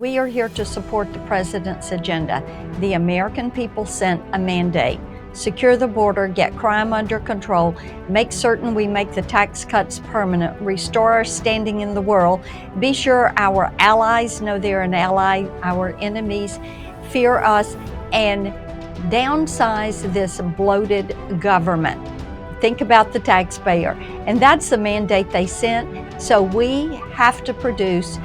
We are here to support the president's agenda. The American people sent a mandate. Secure the border, get crime under control, make certain we make the tax cuts permanent, restore our standing in the world, be sure our allies know they're an ally, our enemies fear us, and downsize this bloated government. Think about the taxpayer. And that's the mandate they sent. So we have to produce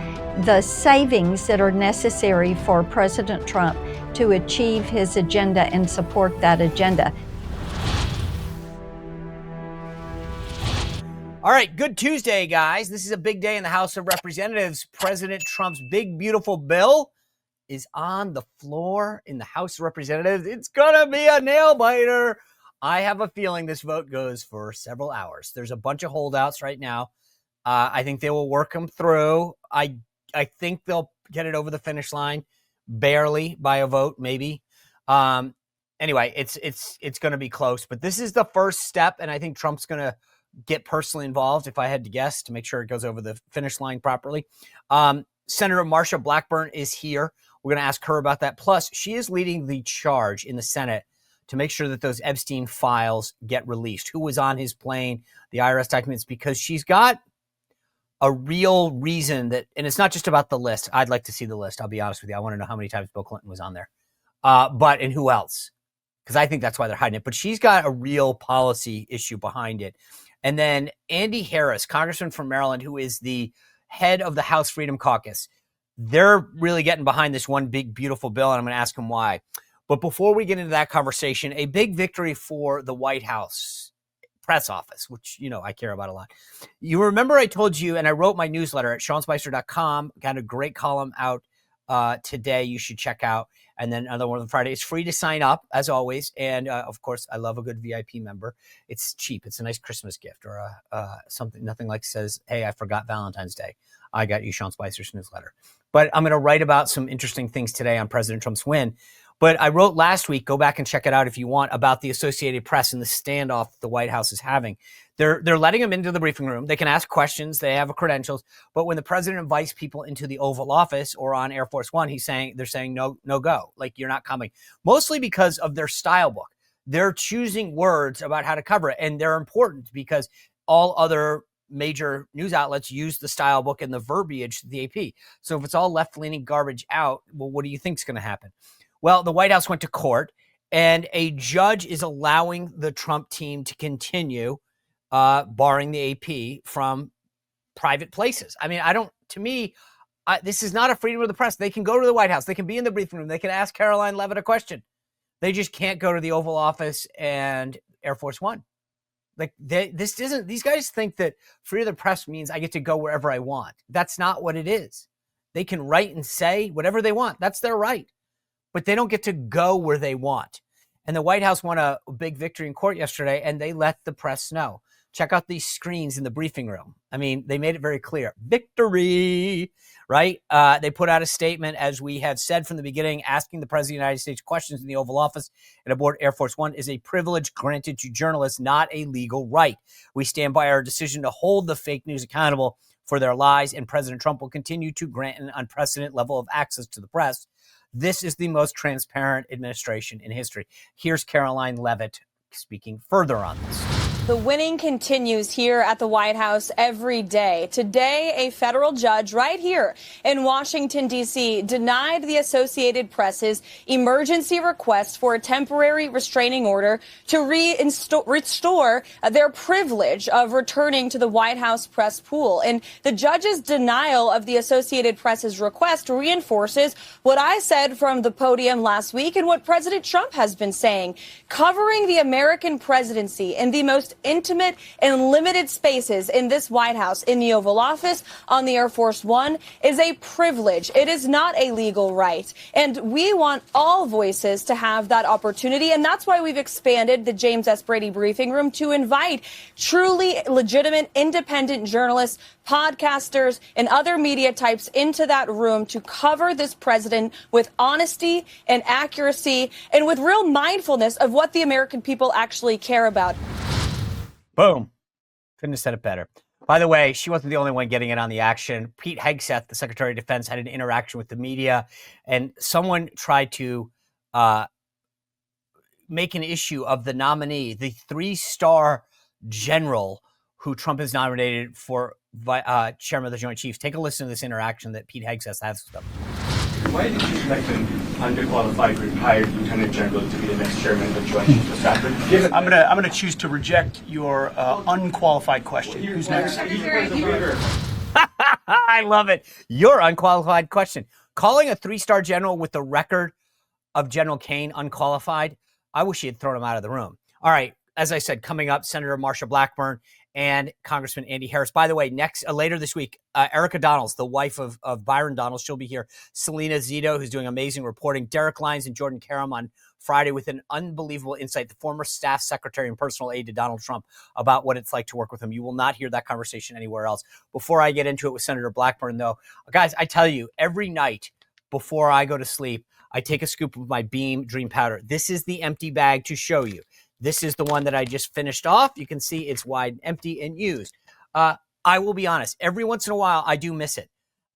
the savings that are necessary for President Trump to achieve his agenda and support that agenda. All right, good Tuesday, guys. This is a big day in the House of Representatives. President Trump's big, beautiful bill is on the floor in the House of Representatives. It's gonna be a nail biter. I have a feeling this vote goes for several hours. There's a bunch of holdouts right now. I think they will work them through. I think they'll get it over the finish line, barely by a vote, maybe. Anyway, it's going to be close, but this is the first step, and I think Trump's going to get personally involved, if I had to guess, to make sure it goes over the finish line properly. Senator Marsha Blackburn is here. We're going to ask her about that. Plus, she is leading the charge in the Senate to make sure that those Epstein files get released. Who was on his plane, the IRS documents, because she's got a real reason that, and it's not just about the list. I'd like to see the list. I'll be honest with you. I want to know how many times Bill Clinton was on there. And who else? Because I think that's why they're hiding it. But she's got a real policy issue behind it. And then Andy Harris, congressman from Maryland, who is the head of the House Freedom Caucus. They're really getting behind this one big, beautiful bill, and I'm going to ask him why. But before we get into that conversation, a big victory for the White House press office, which, you know, I care about a lot. You remember I told you, and I wrote my newsletter at SeanSpicer.com, got a great column out today you should check out. And then another one on Friday. It's free to sign up, as always. And, of course, I love a good VIP member. It's cheap. It's a nice Christmas gift or something. Nothing like says, hey, I forgot Valentine's Day. I got you Sean Spicer's newsletter. But I'm going to write about some interesting things today on President Trump's win. But I wrote last week, go back and check it out if you want, about the Associated Press and the standoff the White House is having. They're letting them into the briefing room. They can ask questions. They have credentials. But when the president invites people into the Oval Office or on Air Force One, they're saying no go, like you're not coming. Mostly because of their style book. They're choosing words about how to cover it, and they're important because all other major news outlets use the style book and the verbiage, the AP. So if it's all left-leaning garbage out, well, what do you think is going to happen? Well, the White House went to court, and a judge is allowing the Trump team to continue barring the AP from private places. I mean, this is not a freedom of the press. They can go to the White House. They can be in the briefing room. They can ask Caroline Leavitt a question. They just can't go to the Oval Office and Air Force One. Like these guys think that freedom of the press means I get to go wherever I want. That's not what it is. They can write and say whatever they want. That's their right. But they don't get to go where they want. And the White House won a big victory in court yesterday, and they let the press know. Check out these screens in the briefing room. I mean, they made it very clear. Victory, right? They put out a statement, as we have said from the beginning, asking the President of the United States questions in the Oval Office and aboard Air Force One is a privilege granted to journalists, not a legal right. We stand by our decision to hold the fake news accountable for their lies, and President Trump will continue to grant an unprecedented level of access to the press. This is the most transparent administration in history. Here's Caroline Leavitt speaking further on this. The winning continues here at the White House every day. Today, a federal judge right here in Washington, D.C., denied the Associated Press's emergency request for a temporary restraining order to restore their privilege of returning to the White House press pool. And the judge's denial of the Associated Press's request reinforces what I said from the podium last week and what President Trump has been saying. Covering the American presidency in the most intimate and limited spaces in this White House, in the Oval Office, on the Air Force One, is a privilege. It is not a legal right. And we want all voices to have that opportunity. And that's why we've expanded the James S. Brady briefing room to invite truly legitimate, independent journalists, podcasters, and other media types into that room to cover this president with honesty and accuracy and with real mindfulness of what the American people actually care about. Boom. Couldn't have said it better. By the way, she wasn't the only one getting in on the action. Pete Hegseth, the Secretary of Defense, had an interaction with the media, and someone tried to make an issue of the nominee, the 3-star general who Trump has nominated for chairman of the Joint Chiefs. Take a listen to this interaction that Pete Hegseth has with them. Why did you select an underqualified retired lieutenant general to be the next chairman of the Joint Chiefs of Staff? I'm gonna choose to reject your unqualified question. Who's next? I love it. Your unqualified question. Calling a 3-star general with the record of General Kane unqualified, I wish he had thrown him out of the room. All right, as I said, coming up, Senator Marsha Blackburn and Congressman Andy Harris. By the way, later this week, Erica Donalds, the wife of Byron Donalds, she'll be here. Selena Zito, who's doing amazing reporting. Derek Lyons and Jordan Karam on Friday with an unbelievable insight, the former staff secretary and personal aide to Donald Trump, about what it's like to work with him. You will not hear that conversation anywhere else. Before I get into it with Senator Blackburn, though, guys, I tell you, every night before I go to sleep, I take a scoop of my Beam Dream Powder. This is the empty bag to show you. This is the one that I just finished off. You can see it's wide, empty, and used. I will be honest, every once in a while, I do miss it.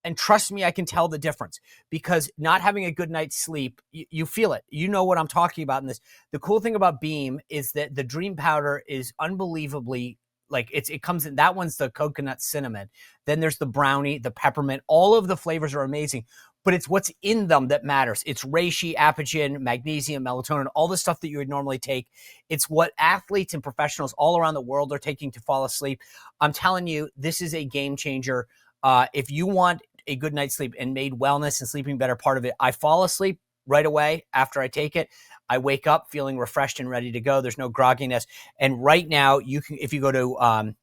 And trust me, I can tell the difference, because not having a good night's sleep, you feel it. You know what I'm talking about in this. The cool thing about Beam is that the Dream Powder is unbelievably, like, it comes in, that one's the coconut cinnamon. Then there's the brownie, the peppermint. All of the flavors are amazing, but it's what's in them that matters. It's reishi, apigenin, magnesium, melatonin, all the stuff that you would normally take. It's what athletes and professionals all around the world are taking to fall asleep. I'm telling you, this is a game changer. If you want a good night's sleep and made wellness and sleeping better part of it, I fall asleep right away after I take it. I wake up feeling refreshed and ready to go. There's no grogginess. And right now, you can, if you go to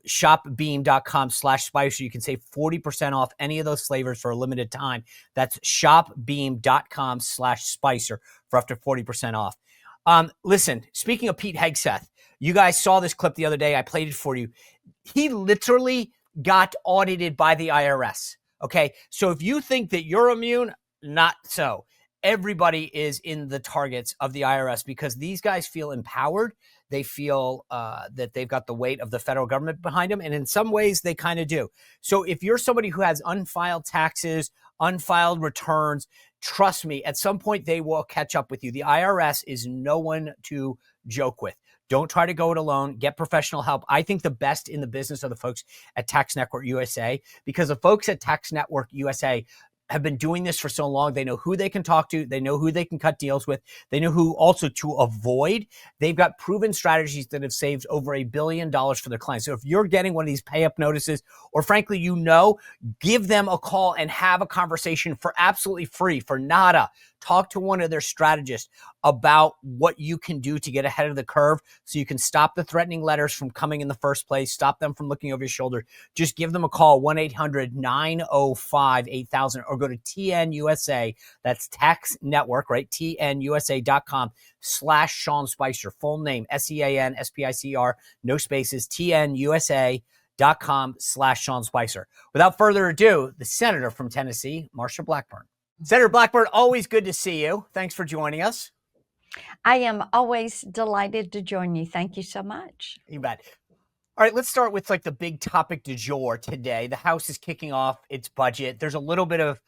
shopbeam.com/spicer, you can save 40% off any of those flavors for a limited time. That's shopbeam.com/spicer for up to 40% off. Listen, speaking of Pete Hegseth, you guys saw this clip the other day. I played it for you. He literally got audited by the IRS. Okay, so if you think that you're immune, not so. Everybody is in the targets of the IRS because these guys feel empowered. They feel that they've got the weight of the federal government behind them. And in some ways, they kind of do. So if you're somebody who has unfiled taxes, unfiled returns, trust me, at some point, they will catch up with you. The IRS is no one to joke with. Don't try to go it alone. Get professional help. I think the best in the business are the folks at Tax Network USA, because the folks at Tax Network USA have been doing this for so long. They know who they can talk to. They know who they can cut deals with. They know who also to avoid. They've got proven strategies that have saved over $1 billion for their clients. So if you're getting one of these pay up notices, or frankly, give them a call and have a conversation for absolutely free, for nada. Talk to one of their strategists about what you can do to get ahead of the curve so you can stop the threatening letters from coming in the first place, stop them from looking over your shoulder. Just give them a call, 1-800-905-8000, or go to TN USA. That's Tax Network, right? TNUSA.com/Sean Spicer. Full name, SEAN, no spaces, TNUSA.com/Sean Spicer. Without further ado, the senator from Tennessee, Marsha Blackburn. Senator Blackburn, always good to see you. Thanks for joining us. I am always delighted to join you. Thank you so much. You bet. All right, let's start with the big topic du jour today. The House is kicking off its budget. There's a little bit of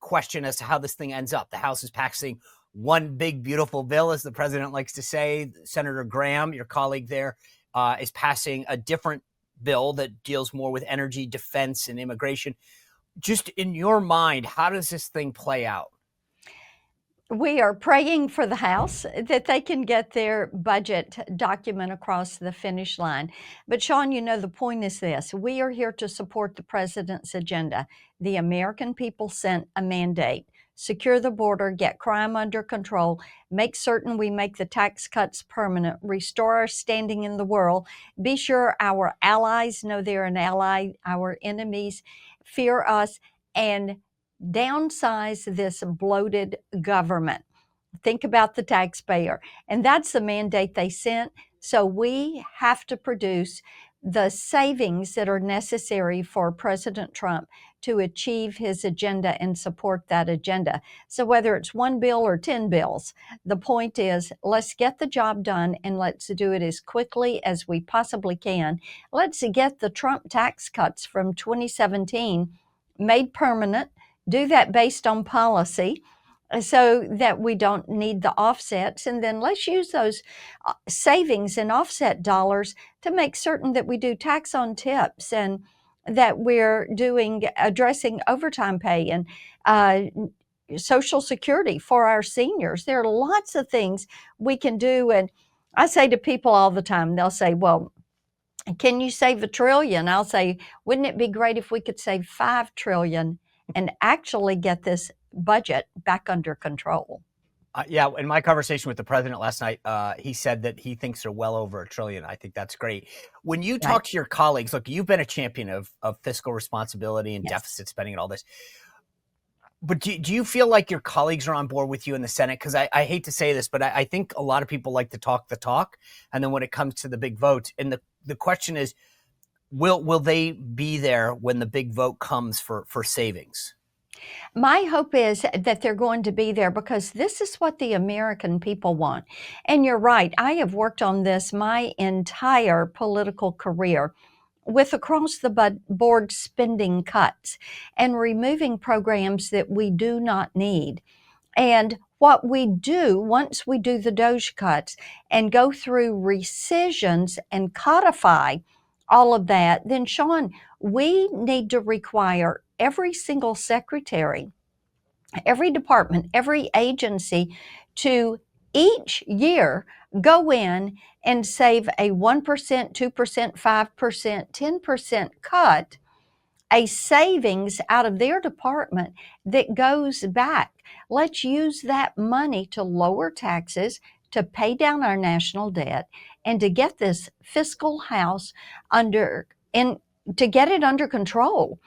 question as to how this thing ends up. The House is passing one big, beautiful bill, as the president likes to say. Senator Graham, your colleague there, is passing a different bill that deals more with energy, defense, and immigration. Just in your mind, how does this thing play out? We are praying for the House that they can get their budget document across the finish line. But Sean, the point is this. We are here to support the president's agenda. The American people sent a mandate. Secure the border, get crime under control, make certain we make the tax cuts permanent, restore our standing in the world, be sure our allies know they're an ally, our enemies fear us, and downsize this bloated government. Think about the taxpayer. And that's the mandate they sent. So we have to produce the savings that are necessary for President Trump to achieve his agenda and support that agenda. So whether it's one bill or 10 bills, the point is, let's get the job done and let's do it as quickly as we possibly can. Let's get the Trump tax cuts from 2017 made permanent, do that based on policy, so that we don't need the offsets. And then let's use those savings and offset dollars to make certain that we do tax on tips and that we're addressing overtime pay and Social Security for our seniors. There are lots of things we can do. And I say to people all the time, they'll say, well, can you save $1 trillion? I'll say, wouldn't it be great if we could save $5 trillion and actually get this budget back under control? Yeah, in my conversation with the president last night, he said that he thinks they're well over $1 trillion. I think that's great. When you talk to your colleagues, look, you've been a champion of fiscal responsibility and deficit spending and all this. But do you feel like your colleagues are on board with you in the Senate? Because I hate to say this, but I think a lot of people like to talk the talk. And then when it comes to the big vote, and the question is, will they be there when the big vote comes for savings? My hope is that they're going to be there because this is what the American people want. And you're right, I have worked on this my entire political career with across the board spending cuts and removing programs that we do not need. And what we do once we do the DOJ cuts and go through rescissions and codify all of that, then Sean, we need to require every single secretary, every department, every agency to each year go in and save a 1%, 2%, 5%, 10% cut, a savings out of their department that goes back. Let's use that money to lower taxes, to pay down our national debt, and to get this fiscal house to get it under control.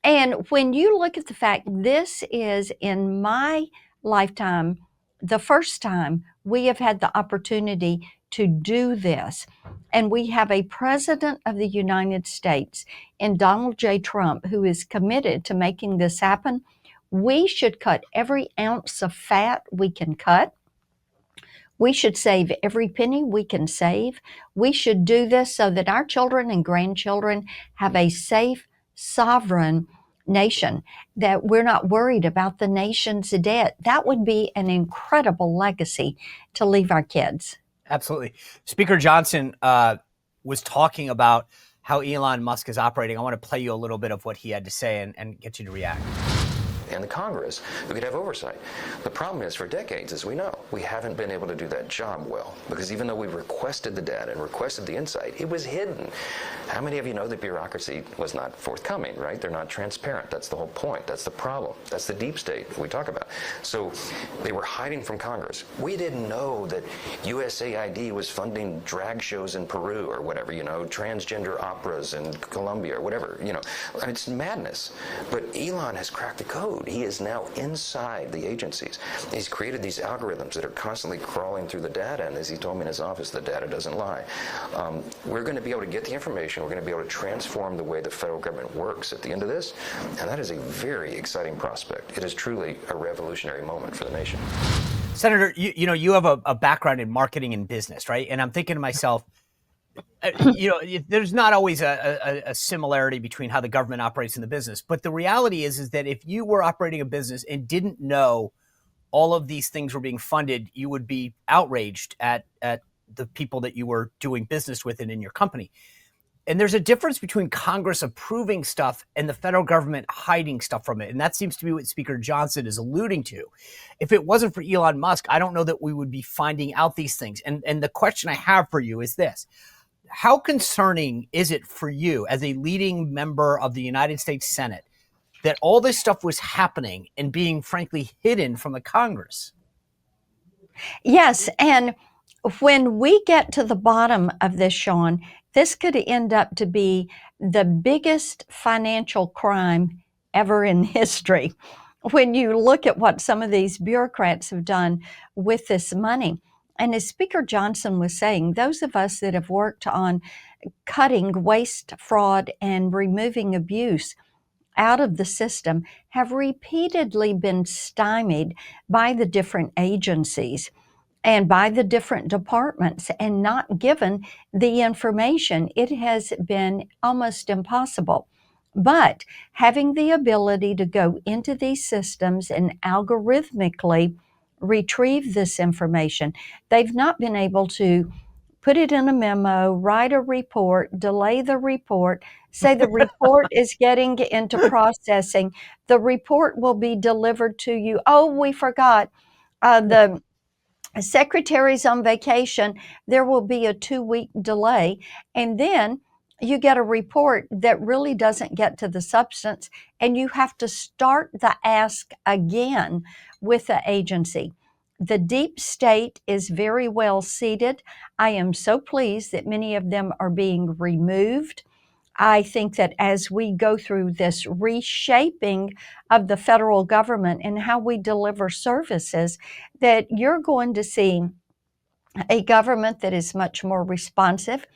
And when you look at the fact this is in my lifetime, the first time we have had the opportunity to do this. And we have a president of the United States in Donald J. Trump who is committed to making this happen. We should cut every ounce of fat we can cut. We should save every penny we can save. We should do this so that our children and grandchildren have a safe, sovereign nation, that we're not worried about the nation's debt. That would be an incredible legacy to leave our kids. Absolutely. Speaker Johnson was talking about how Elon Musk is operating. I want to play you a little bit of what he had to say and get you to react. And the Congress who could have oversight. The problem is, for decades, as we know, we haven't been able to do that job well, because even though we requested the data and requested the insight, it was hidden. How many of you know that bureaucracy was not forthcoming, right? They're not transparent. That's the whole point. That's the problem. That's the deep state that we talk about. So they were hiding from Congress. We didn't know that USAID was funding drag shows in Peru or whatever, transgender operas in Colombia or whatever, I mean, it's madness. But Elon has cracked the code. He is now inside the agencies. He's created these algorithms that are constantly crawling through the data, and as he told me in his office, the data doesn't lie. We're going to be able to get the information. We're going to be able to transform the way the federal government works at the end of this, and that is a very exciting prospect. It is truly a revolutionary moment for the nation. Senator, you have a background in marketing and business, right? And I'm thinking to myself, there's not always a similarity between how the government operates in the business. But the reality is that if you were operating a business and didn't know all of these things were being funded, you would be outraged at the people that you were doing business with and in your company. And there's a difference between Congress approving stuff and the federal government hiding stuff from it. And that seems to be what Speaker Johnson is alluding to. If it wasn't for Elon Musk, I don't know that we would be finding out these things. And the question I have for you is this. How concerning is it for you as a leading member of the United States Senate that all this stuff was happening and being, frankly, hidden from the Congress? Yes, and when we get to the bottom of this, Sean, this could end up to be the biggest financial crime ever in history. When you look at what some of these bureaucrats have done with this money. And as Speaker Johnson was saying, those of us that have worked on cutting waste, fraud, and removing abuse out of the system have repeatedly been stymied by the different agencies and by the different departments and not given the information. It has been almost impossible. But having the ability to go into these systems and algorithmically retrieve this information, they've not been able to put it in a memo, write a report, delay the report, say the report is getting into processing. The report will be delivered to you. Oh, we forgot. The secretary's on vacation. There will be a 2-week delay. And then you get a report that really doesn't get to the substance, and you have to start the ask again with the agency. The deep state is very well seated. I am so pleased that many of them are being removed. I think that as we go through this reshaping of the federal government and how we deliver services, that you're going to see a government that is much more responsive,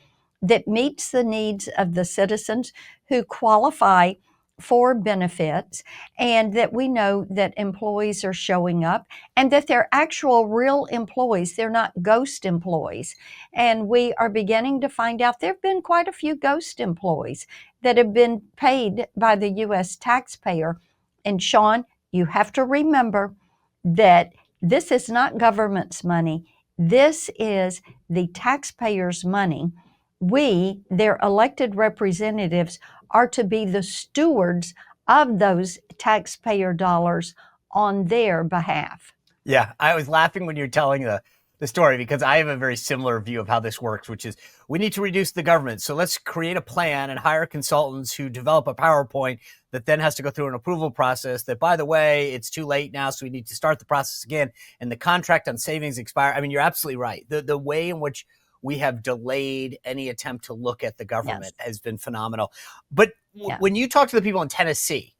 that meets the needs of the citizens who qualify for benefits, and that we know that employees are showing up and that they're actual real employees. They're not ghost employees. And we are beginning to find out there have been quite a few ghost employees that have been paid by the U.S. taxpayer. And Sean, you have to remember that this is not government's money. This is the taxpayers' money. We, their elected representatives, are to be the stewards of those taxpayer dollars on their behalf. Yeah, I was laughing when you were telling the story because I have a very similar view of how this works, which is we need to reduce the government. So let's create a plan and hire consultants who develop a PowerPoint that then has to go through an approval process that, by the way, it's too late now, so we need to start the process again. And the contract on savings expire. I mean, you're absolutely right. The way in which we have delayed any attempt to look at the government has been phenomenal. But when you talk to the people in Tennessee,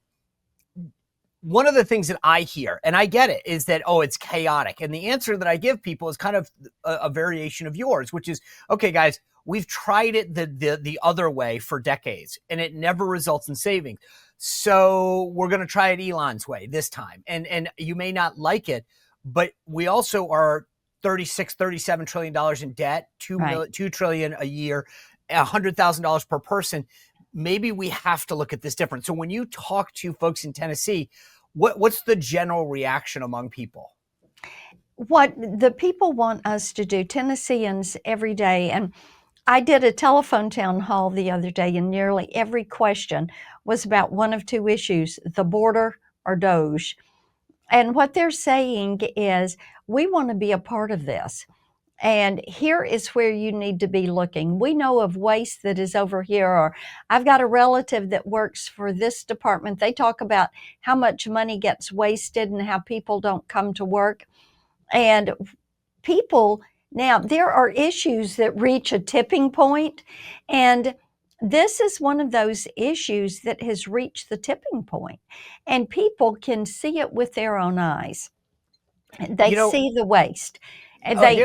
one of the things that I hear, and I get it, is that, oh, it's chaotic. And the answer that I give people is kind of a variation of yours, which is, okay, guys, we've tried it the other way for decades, and it never results in savings. So we're going to try it Elon's way this time. And you may not like it, but we also are $37 trillion in debt, $2 trillion a year, $100,000 per person. Maybe we have to look at this different. So when you talk to folks in Tennessee, what's the general reaction among people? What the people want us to do, Tennesseans every day, and I did a telephone town hall the other day, and nearly every question was about one of two issues, the border or DOJ. And what they're saying is, we want to be a part of this. And here is where you need to be looking. We know of waste that is over here, or I've got a relative that works for this department. They talk about how much money gets wasted and how people don't come to work. And people, now there are issues that reach a tipping point, and this is one of those issues that has reached the tipping point, and people can see it with their own eyes. They see the waste. And they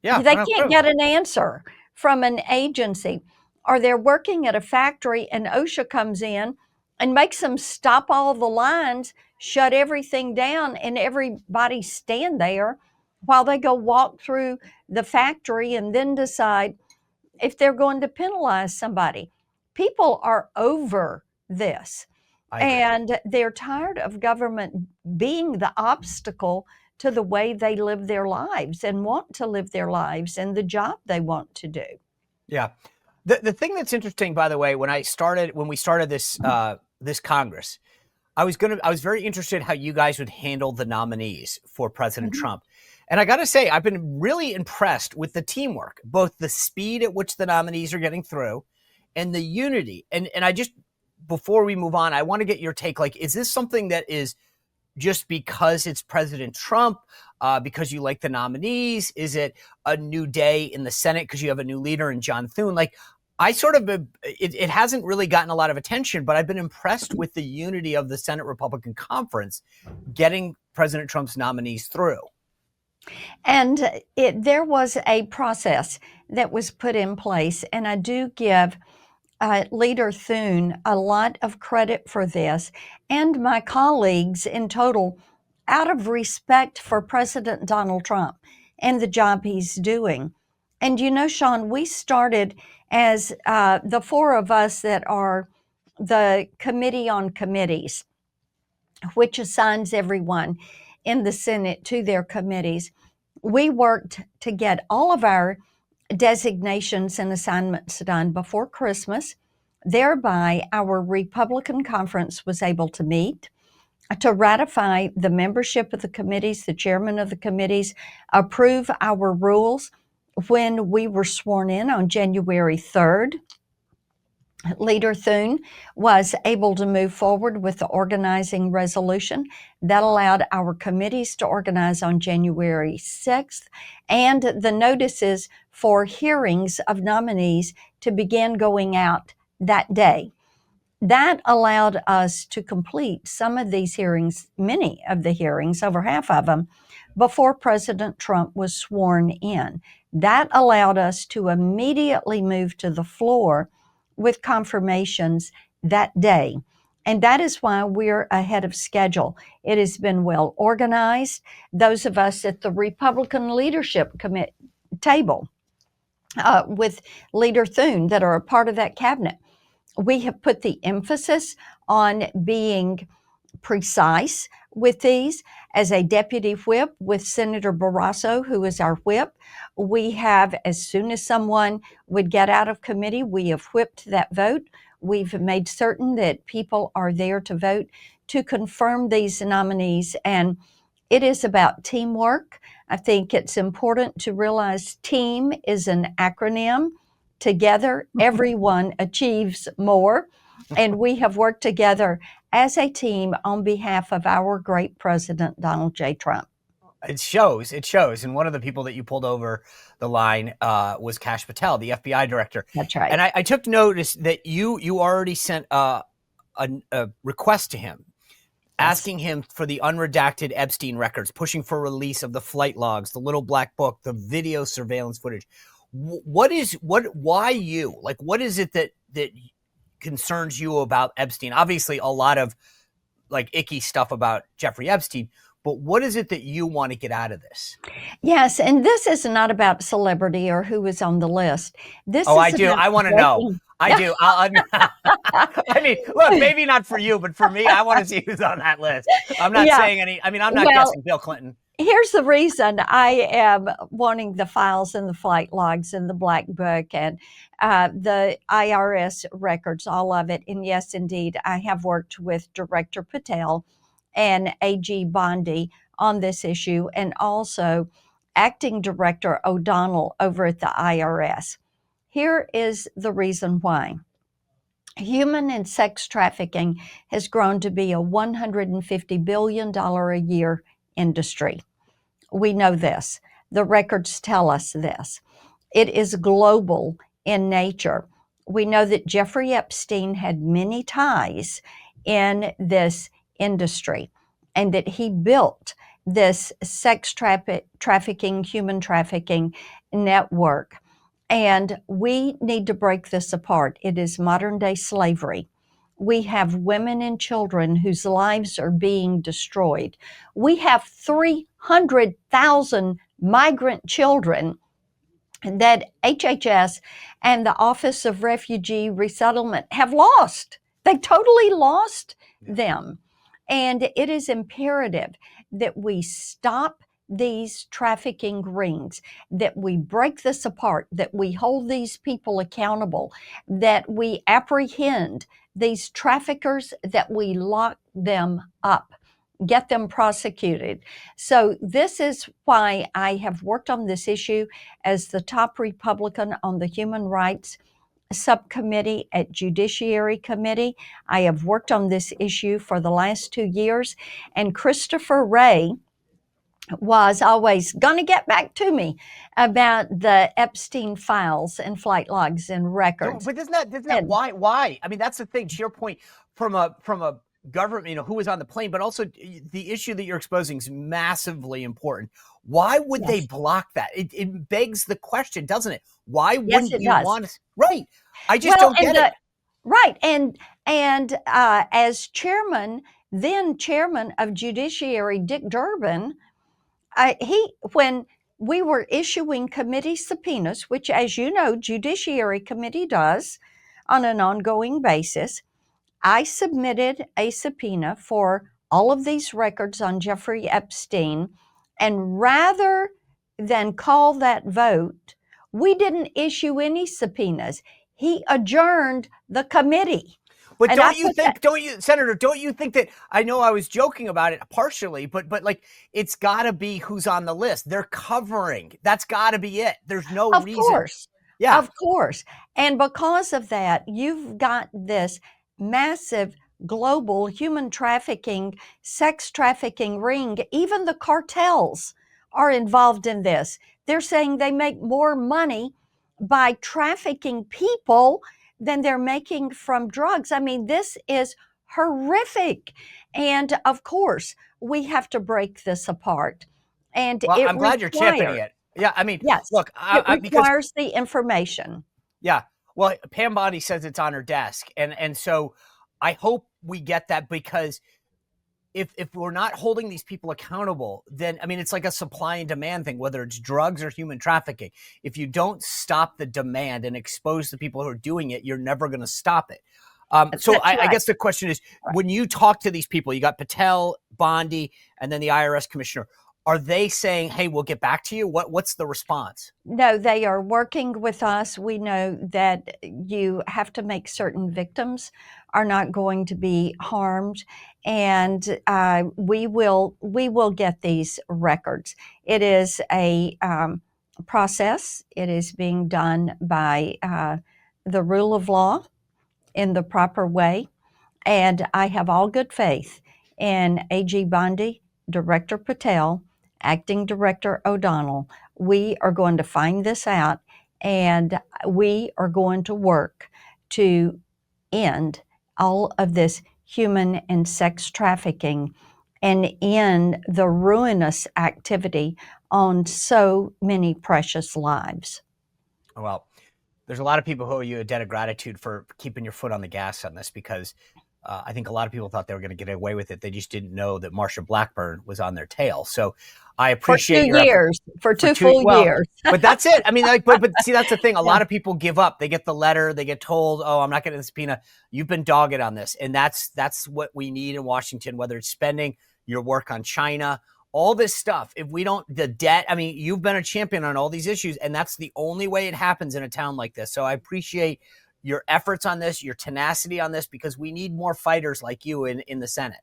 can't get an answer from an agency, or they're working at a factory and OSHA comes in and makes them stop all the lines, shut everything down, and everybody stand there while they go walk through the factory and then decide if they're going to penalize somebody. People are over this, and they're tired of government being the obstacle to the way they live their lives and want to live their lives and the job they want to do. Yeah. The thing that's interesting, by the way, when we started this this Congress, I was very interested how you guys would handle the nominees for President Trump. And I got to say, I've been really impressed with the teamwork, both the speed at which the nominees are getting through and the unity. And I just, before we move on, I want to get your take. Like, is this something that is just because it's President Trump, because you like the nominees? Is it a new day in the Senate because you have a new leader in John Thune? Like, I sort of, it hasn't really gotten a lot of attention, but I've been impressed with the unity of the Senate Republican Conference getting President Trump's nominees through. And there was a process that was put in place, and I do give Leader Thune a lot of credit for this, and my colleagues in total, out of respect for President Donald Trump and the job he's doing. And you know, Sean, we started as the four of us that are the Committee on Committees, which assigns everyone in the Senate to their committees. We worked to get all of our designations and assignments done before Christmas. Thereby, our Republican conference was able to meet to ratify the membership of the committees, the chairman of the committees, approve our rules. When we were sworn in on January 3rd, Leader Thune was able to move forward with the organizing resolution that allowed our committees to organize on January 6th, and the notices for hearings of nominees to begin going out that day. That allowed us to complete some of these hearings, many of the hearings, over half of them, before President Trump was sworn in. That allowed us to immediately move to the floor with confirmations that day. And that is why we're ahead of schedule. It has been well organized. Those of us at the Republican Leadership table with Leader Thune that are a part of that cabinet, we have put the emphasis on being precise with these. As a deputy whip with Senator Barrasso, who is our whip, we have, as soon as someone would get out of committee, we have whipped that vote. We've made certain that people are there to vote to confirm these nominees. And it is about teamwork. I think it's important to realize team is an acronym. Together, everyone achieves more. And we have worked together as a team on behalf of our great president, Donald J. Trump. It shows. And one of the people that you pulled over the line was Kash Patel, the FBI director. That's right. And I took notice that you already sent a request to him, asking him for the unredacted Epstein records, pushing for release of the flight logs, the little black book, the video surveillance footage. Why you? Like, what is it that concerns you about Epstein? Obviously, a lot of like icky stuff about Jeffrey Epstein, but what is it that you want to get out of this? Yes, and this is not about celebrity or who is on the list. This I is do. about I want to know. I do. I mean, look, maybe not for you, but for me, I want to see who's on that list. I'm not saying any. I mean, I'm not guessing Bill Clinton. Here's the reason I am wanting the files and the flight logs and the black book and the IRS records, all of it. And yes, indeed, I have worked with Director Patel and AG Bondi on this issue, and also Acting Director O'Donnell over at the IRS. Here is the reason why. Human and sex trafficking has grown to be a $150 billion a year industry. We know this. The records tell us this. It is global in nature. We know that Jeffrey Epstein had many ties in this industry and that he built this sex trafficking, human trafficking network. And we need to break this apart. It is modern day slavery. We have women and children whose lives are being destroyed. We have 300,000 migrant children that HHS and the Office of Refugee Resettlement have lost. They totally lost them. And it is imperative that we stop these trafficking rings, that we break this apart, that we hold these people accountable, that we apprehend these traffickers, that we lock them up, get them prosecuted. So this is why I have worked on this issue as the top Republican on the Human Rights Subcommittee at Judiciary Committee. I have worked on this issue for the last 2 years, and Christopher Wray was always going to get back to me about the Epstein files and flight logs and records. But isn't that why? I mean, that's the thing. To your point, from a government, who was on the plane, but also the issue that you're exposing is massively important. Why would they block that? It begs the question, doesn't it? Why wouldn't you want to? Right. I just don't get it. Right. And as then chairman of Judiciary, Dick Durbin, when we were issuing committee subpoenas, which, as you know, Judiciary Committee does on an ongoing basis, I submitted a subpoena for all of these records on Jeffrey Epstein. And rather than call that vote, we didn't issue any subpoenas. He adjourned the committee. But And Senator, don't you think that, I know I was joking about it partially, but like, it's got to be who's on the list. They're covering. That's got to be it. There's no of reason. course, Yeah. of course. And because of that, you've got this massive global human trafficking, sex trafficking ring. Even the cartels are involved in this. They're saying they make more money by trafficking people than they're making from drugs. I mean, this is horrific. And of course, we have to break this apart. And Well, I'm glad you're championing it. Yeah. I mean, yes, look, it requires the information. Yeah. Well, Pam Bondi says it's on her desk. And so I hope we get that, because if we're not holding these people accountable, then, I mean, it's like a supply and demand thing, whether it's drugs or human trafficking. If you don't stop the demand and expose the people who are doing it, you're never going to stop it. So I guess the question is, when you talk to these people, you got Patel, Bondi, and then the IRS commissioner, are they saying, hey, we'll get back to you? What's the response? No, they are working with us. We know that you have to make certain victims are not going to be harmed, and we will get these records. It is a process. It is being done by the rule of law in the proper way, and I have all good faith in AG Bondi, Director Patel, Acting Director O'Donnell. We are going to find this out, and we are going to work to end all of this human and sex trafficking and end the ruinous activity on so many precious lives. Well, there's a lot of people who owe you a debt of gratitude for keeping your foot on the gas on this, because I think a lot of people thought they were going to get away with it. They just didn't know that Marsha Blackburn was on their tail. So I appreciate your years, for two full years. But that's it. I mean, like, but see, that's the thing. A lot of people give up. They get the letter. They get told, oh, I'm not getting the subpoena. You've been dogged on this. And that's what we need in Washington, whether it's spending your work on China, all this stuff. If we don't, the debt, I mean, you've been a champion on all these issues, and that's the only way it happens in a town like this. So I appreciate your efforts on this, your tenacity on this, because we need more fighters like you in the Senate.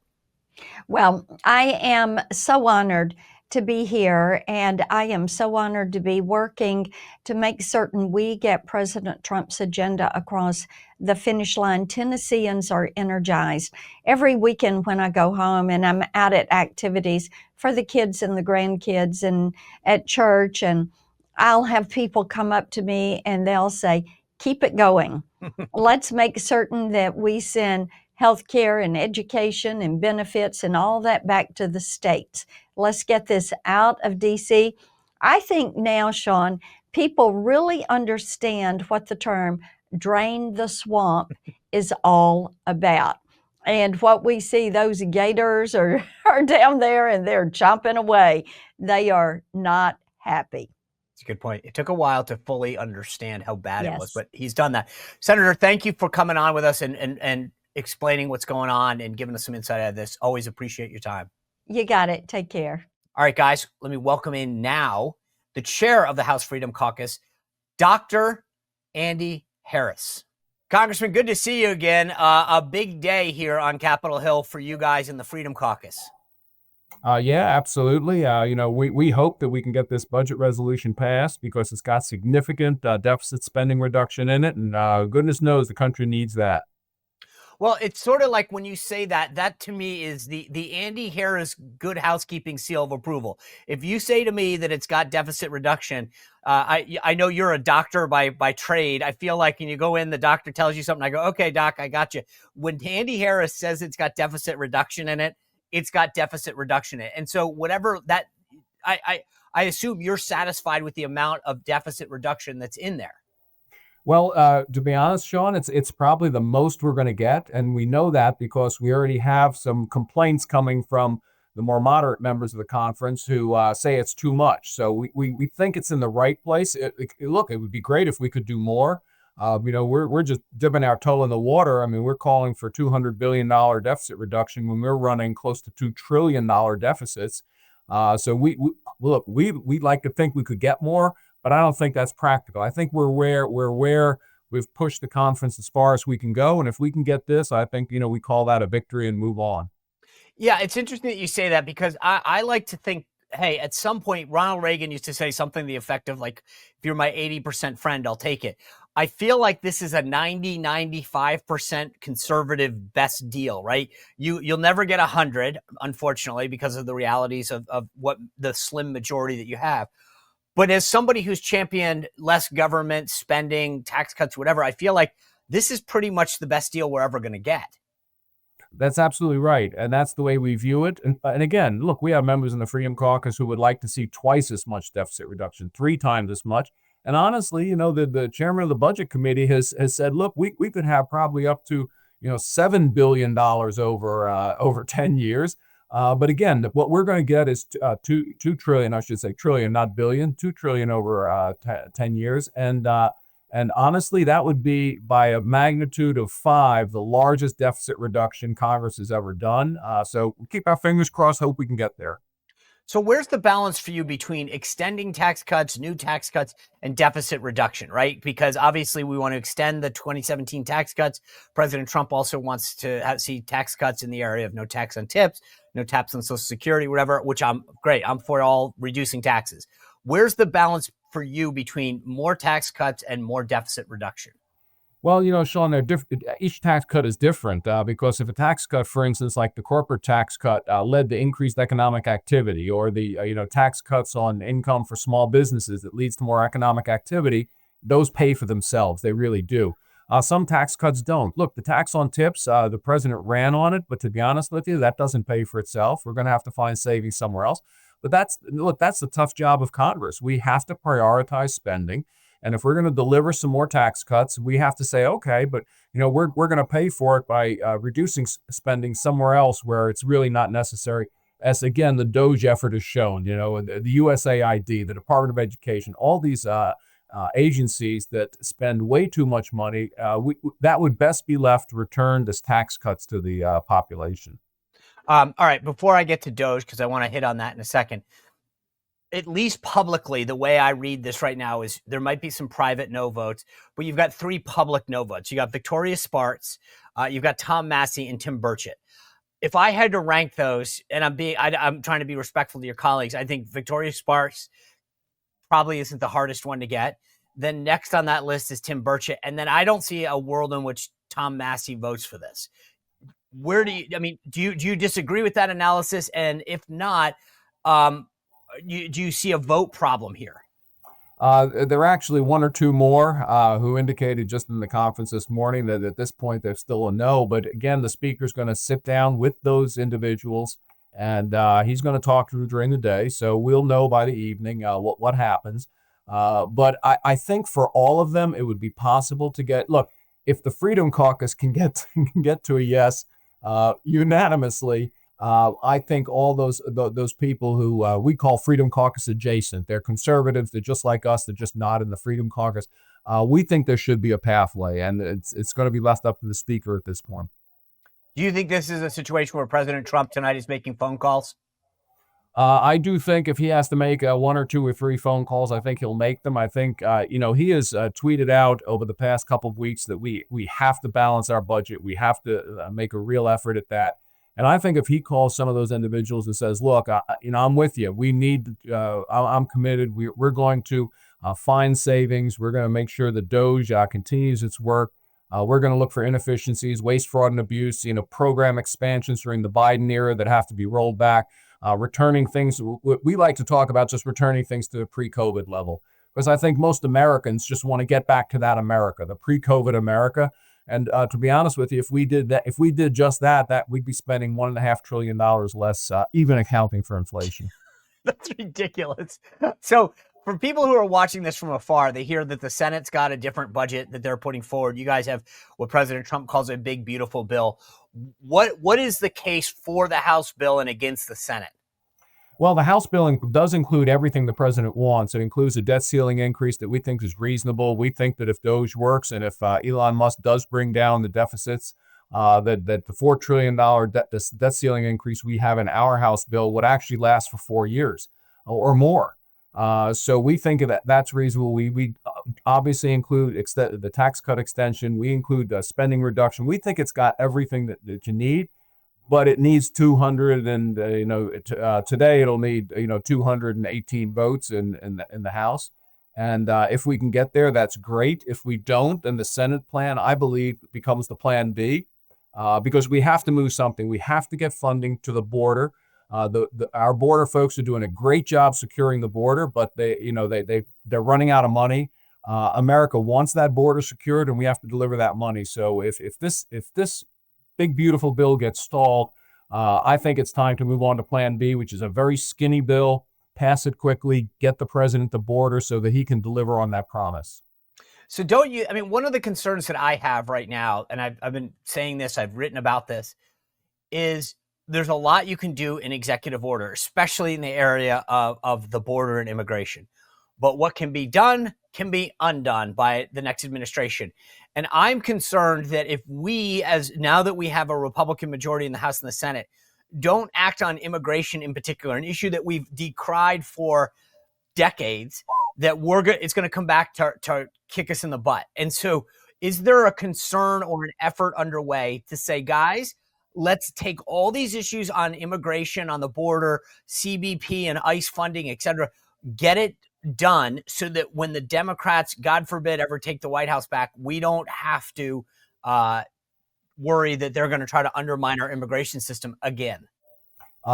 Well, I am so honored to be here, and I am so honored to be working to make certain we get President Trump's agenda across the finish line. Tennesseans are energized. Every weekend when I go home and I'm out at activities for the kids and the grandkids and at church, and I'll have people come up to me and they'll say, keep it going. Let's make certain that we send health care and education and benefits and all that back to the states. Let's get this out of D.C. I think now, Sean, people really understand what the term drain the swamp is all about. And what we see, those gators are down there and they're chomping away. They are not happy. That's a good point. It took a while to fully understand how bad it was, but he's done that. Senator, thank you for coming on with us and explaining what's going on and giving us some insight out of this. Always appreciate your time. You got it. Take care. All right, guys, let me welcome in now the chair of the House Freedom Caucus, Dr. Andy Harris. Congressman, good to see you again. A big day here on Capitol Hill for you guys in the Freedom Caucus. Yeah, absolutely. We hope that we can get this budget resolution passed because it's got significant deficit spending reduction in it. And goodness knows the country needs that. Well, it's sort of like when you say that to me is the Andy Harris good housekeeping seal of approval. If you say to me that it's got deficit reduction, I know you're a doctor by trade. I feel like when you go in, the doctor tells you something. I go, okay, doc, I got you. When Andy Harris says it's got deficit reduction in it, it's got deficit reduction in it. And so whatever that, I assume you're satisfied with the amount of deficit reduction that's in there. Well, to be honest, Sean, it's probably the most we're going to get, and we know that because we already have some complaints coming from the more moderate members of the conference who say it's too much. So we think it's in the right place. Look, it would be great if we could do more. We're just dipping our toe in the water. I mean, we're calling for $200 billion deficit reduction when we're running close to $2 trillion deficits. So we'd like to think we could get more, but I don't think that's practical. I think we're where we've pushed the conference as far as we can go, and if we can get this, I think we call that a victory and move on. Yeah, it's interesting that you say that because I like to think, hey, at some point, Ronald Reagan used to say something to the effect of like, if you're my 80% friend, I'll take it. I feel like this is a 95% conservative best deal, right? You'll never get 100, unfortunately, because of the realities of what the slim majority that you have. But as somebody who's championed less government spending, tax cuts, whatever, I feel like this is pretty much the best deal we're ever going to get. That's absolutely right. And that's the way we view it. And again, look, we have members in the Freedom Caucus who would like to see twice as much deficit reduction, 3 times as much. And honestly, the chairman of the budget committee has said, look, we could have probably up to, $7 billion over 10 years. But again, what we're going to get is 2 trillion, I should say trillion, not billion, 2 trillion over 10 years. And honestly, that would be by a magnitude of 5, the largest deficit reduction Congress has ever done. So we keep our fingers crossed, hope we can get there. So where's the balance for you between extending tax cuts, new tax cuts, and deficit reduction, right? Because obviously we want to extend the 2017 tax cuts. President Trump also wants to see tax cuts in the area of no tax on tips, no tax on Social Security, whatever, which I'm great. I'm for all reducing taxes. Where's the balance for you between more tax cuts and more deficit reduction? Well, Sean, each tax cut is different because if a tax cut, for instance, like the corporate tax cut led to increased economic activity, or the tax cuts on income for small businesses that leads to more economic activity, those pay for themselves. They really do. Some tax cuts don't. Look, the tax on tips, the president ran on it, but to be honest with you, that doesn't pay for itself. We're going to have to find savings somewhere else. But that's the tough job of Congress. We have to prioritize spending. And if we're going to deliver some more tax cuts, we have to say, okay, but we're going to pay for it by reducing spending somewhere else where it's really not necessary. As again, the DOJ effort has shown, the USAID, the Department of Education, all these agencies that spend way too much money, that would best be left returned as tax cuts to the population. All right, before I get to DOJ, because I want to hit on that in a second, at least publicly, the way I read this right now is there might be some private no votes, but you've got 3 public no votes. You got Victoria Spartz, you've got Tom Massey, and Tim Burchett. If I had to rank those, and I'm trying to be respectful to your colleagues, I think Victoria Spartz probably isn't the hardest one to get. Then next on that list is Tim Burchett, and then I don't see a world in which Tom Massey votes for this. Where do you disagree with that analysis? And if not, do you see a vote problem here? There are actually 1 or 2 more who indicated just in the conference this morning that at this point there's still a no. But again, the speaker's going to sit down with those individuals and he's going to talk to them during the day. So we'll know by the evening what happens. But I think for all of them, it would be possible to get, look, if the Freedom Caucus can get to a yes unanimously, I think all those people who we call Freedom Caucus adjacent, they're conservatives, they're just like us, they're just not in the Freedom Caucus. We think there should be a pathway, and it's going to be left up to the speaker at this point. Do you think this is a situation where President Trump tonight is making phone calls? I do think if he has to make 1 or 2 or 3 phone calls, I think he'll make them. I think, he has tweeted out over the past couple of weeks that we have to balance our budget. We have to make a real effort at that. And I think if he calls some of those individuals and says, look, I'm with you. We need, I'm committed. We're going to find savings. We're going to make sure the DOJ continues its work. We're going to look for inefficiencies, waste, fraud, and abuse, program expansions during the Biden era that have to be rolled back. Returning things, we like to talk about just returning things to the pre-COVID level, because I think most Americans just want to get back to that America, the pre-COVID America. And to be honest with you, if we did just that we'd be spending $1.5 trillion less, even accounting for inflation. That's ridiculous. So For people who are watching this from afar, they hear that the Senate's got a different budget that they're putting forward. You guys have what President Trump calls a big, beautiful bill. What is the case for the House bill and against the Senate? Well, the House bill does include everything the president wants. It includes a debt ceiling increase that we think is reasonable. We think that if DOJ works and if Elon Musk does bring down the deficits, that the $4 trillion debt ceiling increase we have in our House bill would actually last for 4 years or more. So we think that's reasonable. We obviously include the tax cut extension. We include spending reduction. We think it's got everything that you need. But it needs 200, and today it'll need 218 votes in the House, and if we can get there, that's great. If we don't, then the Senate plan, I believe, becomes the plan B, because we have to move something. We have to get funding to the border. Our border folks are doing a great job securing the border, but they're running out of money. America wants that border secured, and we have to deliver that money. So if this big, beautiful bill gets stalled, I think it's time to move on to Plan B, which is a very skinny bill. Pass it quickly, get the president the border so that he can deliver on that promise. So one of the concerns that I have right now, and I've been saying this, I've written about this, is there's a lot you can do in executive order, especially in the area of the border and immigration. But what can be done can be undone by the next administration. And I'm concerned that if now that we have a Republican majority in the House and the Senate, don't act on immigration in particular, an issue that we've decried for decades, that it's going to come back to kick us in the butt. And so is there a concern or an effort underway to say, guys, let's take all these issues on immigration, on the border, CBP and ICE funding, et cetera, get it done so that when the Democrats, God forbid, ever take the White House back, we don't have to worry that they're going to try to undermine our immigration system again?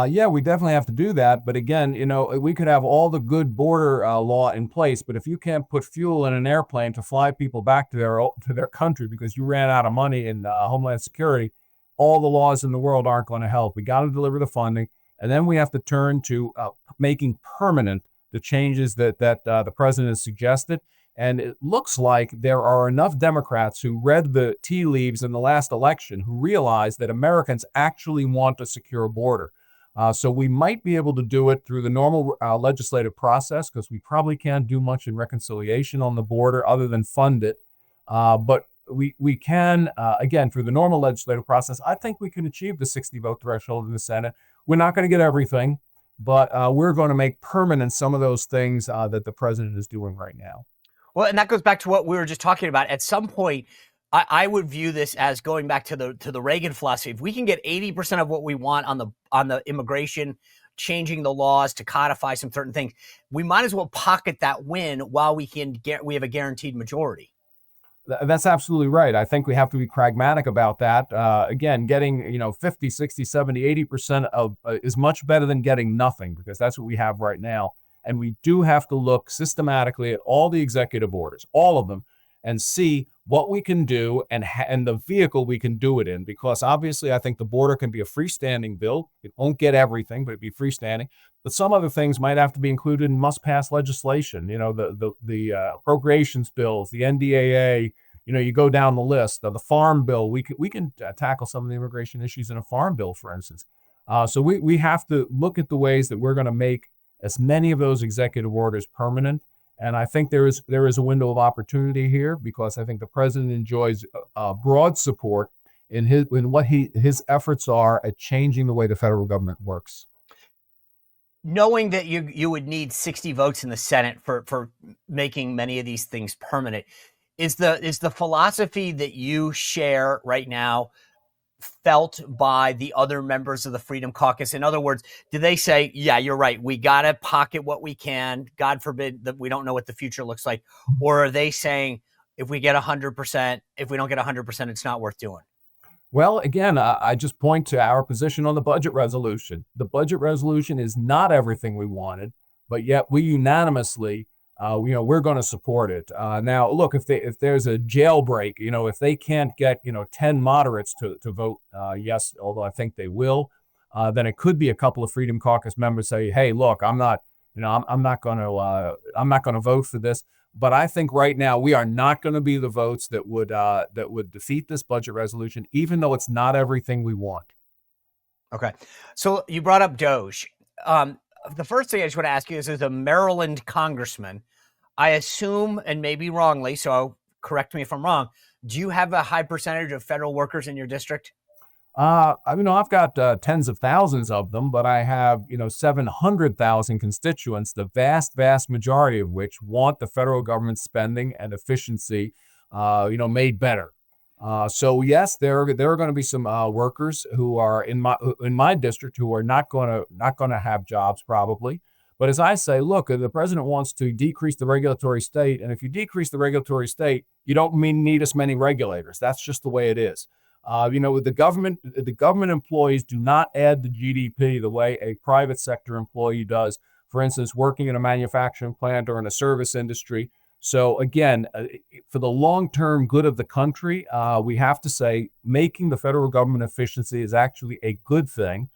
Yeah, we definitely have to do that. But again, we could have all the good border law in place, but if you can't put fuel in an airplane to fly people back to their country because you ran out of money in Homeland Security, all the laws in the world aren't going to help. We got to deliver the funding, and then we have to turn to making permanent the changes that the president has suggested. And it looks like there are enough Democrats who read the tea leaves in the last election who realize that Americans actually want a secure border. So we might be able to do it through the normal legislative process, because we probably can't do much in reconciliation on the border other than fund it. But we can, again, through the normal legislative process, I think we can achieve the 60 vote threshold in the Senate. We're not going to get everything, but we're going to make permanent some of those things that the president is doing right now. Well, and that goes back to what we were just talking about. At some point, I would view this as going back to the Reagan philosophy. If we can get 80% of what we want on the immigration, changing the laws to codify some certain things, we might as well pocket that win while we have a guaranteed majority. That's absolutely right. I think we have to be pragmatic about that. Again, getting 50, 60, 70, 80% of is much better than getting nothing, because that's what we have right now. And we do have to look systematically at all the executive orders, all of them, and see what we can do and the vehicle we can do it in. Because obviously, I think the border can be a freestanding bill. It won't get everything, but it'd be freestanding. But some other things might have to be included in must-pass legislation. The appropriations bills, the NDAA. You go down the list. The farm bill. We can tackle some of the immigration issues in a farm bill, for instance. So we have to look at the ways that we're going to make as many of those executive orders permanent. And I think there is a window of opportunity here, because I think the president enjoys broad support in what his efforts are at changing the way the federal government works. Knowing that you would need 60 votes in the Senate for making many of these things permanent, is the philosophy that you share right now felt by the other members of the Freedom Caucus? In other words, do they say, yeah, you're right, we got to pocket what we can, God forbid that we don't know what the future looks like? Or are they saying, if we get 100%, if we don't get 100%, it's not worth doing? Well, again, I just point to our position on the budget resolution. The budget resolution is not everything we wanted, but yet we unanimously we're going to support it. Now, look, if there's a jailbreak, if they can't get 10 moderates to vote yes, although I think they will, then it could be a couple of Freedom Caucus members say, hey, look, I'm not I'm not going to vote for this. But I think right now we are not going to be the votes that would defeat this budget resolution, even though it's not everything we want. Okay. So you brought up Doge. The first thing I just want to ask you is, as a Maryland congressman, I assume, and maybe wrongly, so correct me if I'm wrong, do you have a high percentage of federal workers in your district? I've got tens of thousands of them, but I have, 700,000 constituents, the vast, vast majority of which want the federal government spending and efficiency, made better. So yes, there are going to be some workers who are in my district who are not going to have jobs probably. But as I say, look, the president wants to decrease the regulatory state, and if you decrease the regulatory state, you don't need as many regulators. That's just the way it is. The government employees do not add to GDP the way a private sector employee does. For instance, working in a manufacturing plant or in a service industry. So again, for the long-term good of the country, we have to say making the federal government efficiency is actually a good thing.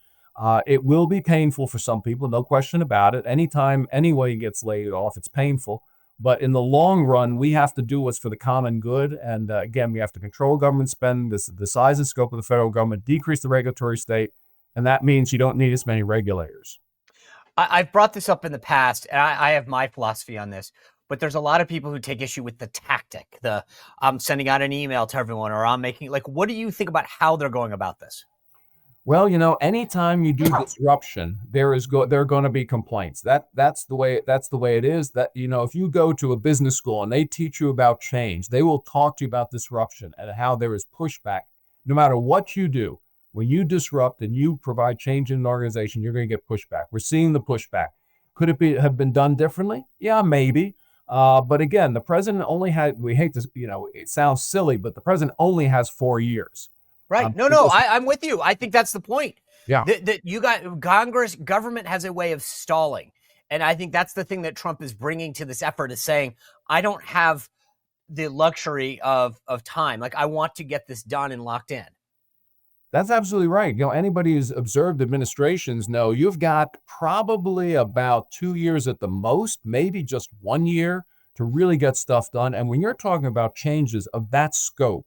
It will be painful for some people, no question about it. Anytime anyone gets laid off, it's painful. But in the long run, we have to do what's for the common good. And again, we have to control government spending, the size and scope of the federal government, decrease the regulatory state. And that means you don't need as many regulators. I've brought this up in the past, and I have my philosophy on this. But there's a lot of people who take issue with the tactic, I'm sending out an email to everyone, or I'm making, what do you think about how they're going about this? Well, anytime you do disruption, there are going to be complaints. That's the way it is. That, if you go to a business school and they teach you about change, they will talk to you about disruption and how there is pushback. No matter what you do, when you disrupt and you provide change in an organization, you're going to get pushback. We're seeing the pushback. Could it have been done differently? Yeah, maybe. But again, the president only had, we hate this, it sounds silly, but the president only has 4 years. Right. I'm with you. I think that's the point. Yeah. That you got government has a way of stalling. And I think that's the thing that Trump is bringing to this effort, is saying, I don't have the luxury of time. I want to get this done and locked in. That's absolutely right. Anybody who's observed administrations know you've got probably about 2 years at the most, maybe just 1 year to really get stuff done. And when you're talking about changes of that scope,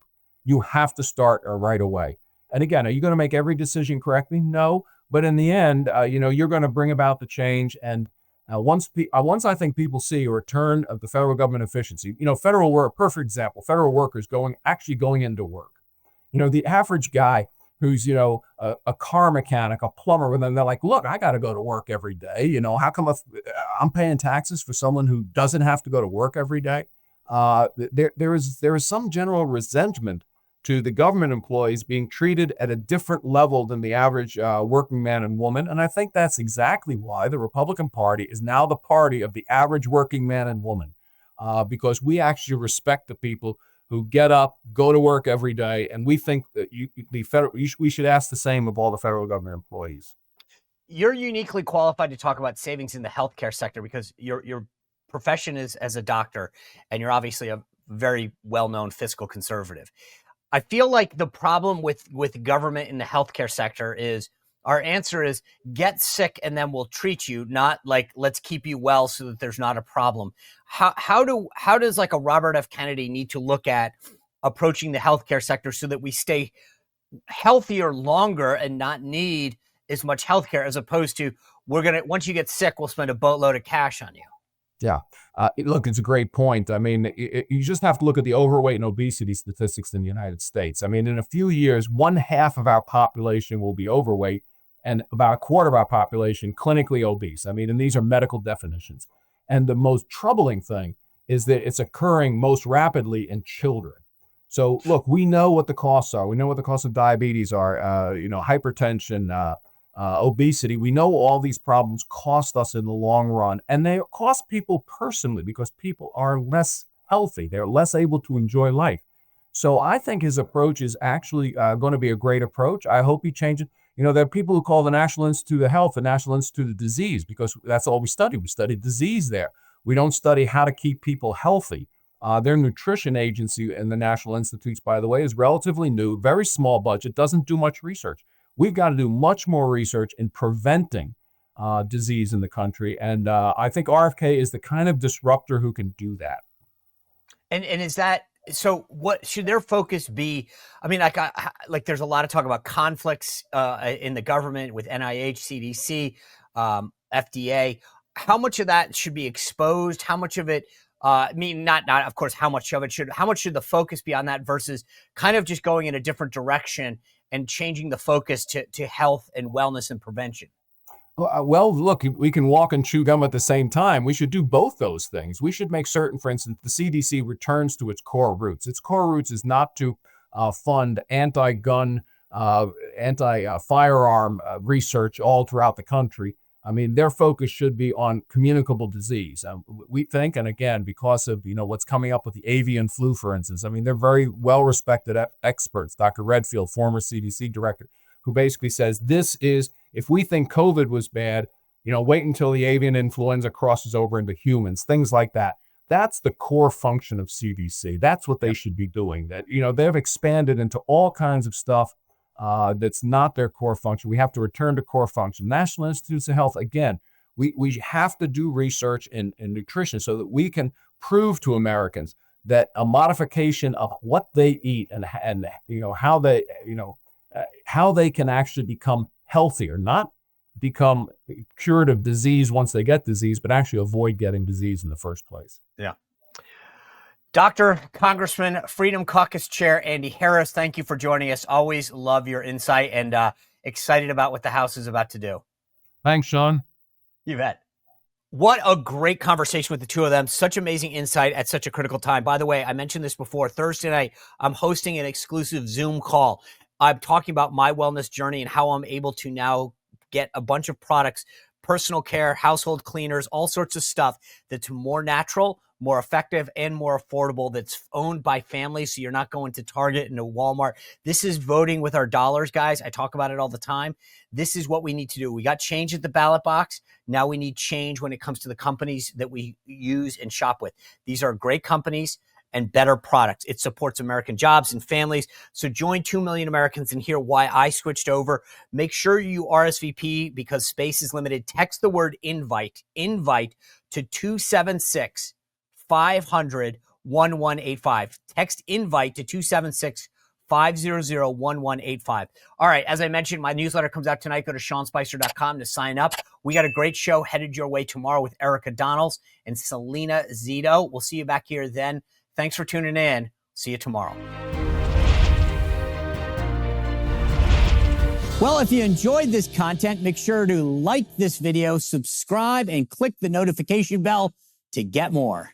you have to start right away. And again, are you going to make every decision correctly? No. But in the end, you're going to bring about the change. And once I think people see a return of the federal government efficiency, federal work, perfect example, federal workers actually going into work. The average guy who's, a car mechanic, a plumber, and then they're like, look, I got to go to work every day. How come I'm paying taxes for someone who doesn't have to go to work every day? There is some general resentment to the government employees being treated at a different level than the average working man and woman. And I think that's exactly why the Republican Party is now the party of the average working man and woman, because we actually respect the people who get up, go to work every day. And we think that we should ask the same of all the federal government employees. You're uniquely qualified to talk about savings in the healthcare sector because your profession is as a doctor, and you're obviously a very well-known fiscal conservative. I feel like the problem with government in the healthcare sector is our answer is get sick and then we'll treat you, not let's keep you well so that there's not a problem. How does a Robert F. Kennedy need to look at approaching the healthcare sector so that we stay healthier longer and not need as much healthcare, as opposed to once you get sick, we'll spend a boatload of cash on you? Yeah. Look, it's a great point. I mean, you just have to look at the overweight and obesity statistics in the United States. I mean, in a few years, 1/2 of our population will be overweight and about 1/4 of our population clinically obese. I mean, and these are medical definitions. And the most troubling thing is that it's occurring most rapidly in children. So look, we know what the costs are. We know what the costs of diabetes are, hypertension, obesity. We know all these problems cost us in the long run, and they cost people personally because people are less healthy. They're less able to enjoy life. So I think his approach is actually going to be a great approach. I hope he changes. There are people who call the National Institute of Health the National Institute of Disease because that's all we study. We study disease there. We don't study how to keep people healthy. Their nutrition agency in the National Institutes, by the way, is relatively new, very small budget, doesn't do much research. We've got to do much more research in preventing disease in the country. And I think RFK is the kind of disruptor who can do that. And is that, so what should their focus be? I mean, like there's a lot of talk about conflicts in the government with NIH, CDC, FDA. How much of that should be exposed? How much of it, I mean, not of course, how much should the focus be on that versus kind of just going in a different direction and changing the focus to health and wellness and prevention? Well, look, we can walk and chew gum at the same time. We should do both those things. We should make certain, for instance, the CDC returns to its core roots. Its core roots is not to fund anti-gun, anti-firearm research all throughout the country. I mean, their focus should be on communicable disease. We think, and again, because of what's coming up with the avian flu, for instance, I mean, they're very well-respected experts. Dr. Redfield, former CDC director, who basically says if we think COVID was bad, wait until the avian influenza crosses over into humans, things like that. That's the core function of CDC. That's what they should be doing. That, they've expanded into all kinds of stuff that's not their core function. We have to return to core function. National Institutes of Health, again, we have to do research in nutrition so that we can prove to Americans that a modification of what they eat and how they can actually become healthier, not become cured of disease once they get disease, but actually avoid getting disease in the first place. Yeah. Dr. Congressman, Freedom Caucus Chair Andy Harris, thank you for joining us. Always love your insight and excited about what the House is about to do. Thanks, Sean. You bet. What a great conversation with the two of them. Such amazing insight at such a critical time. By the way, I mentioned this before. Thursday night, I'm hosting an exclusive Zoom call. I'm talking about my wellness journey and how I'm able to now get a bunch of products, personal care, household cleaners, all sorts of stuff that's more natural, more effective, and more affordable, that's owned by families, so you're not going to Target and to Walmart. This is voting with our dollars, guys. I talk about it all the time. This is what we need to do. We got change at the ballot box. Now we need change when it comes to the companies that we use and shop with. These are great companies and better products. It supports American jobs and families. So join 2 million Americans and hear why I switched over. Make sure you RSVP because space is limited. Text the word invite to 276 500 1185. Text invite to 276 500 1185. All right, as I mentioned, my newsletter comes out tonight. Go to SeanSpicer.com to sign up. We got a great show headed your way tomorrow with Erica Donnells and Selena Zito. We'll see you back here then. Thanks for tuning in. See you tomorrow. Well, if you enjoyed this content, make sure to like this video, subscribe, and click the notification bell to get more.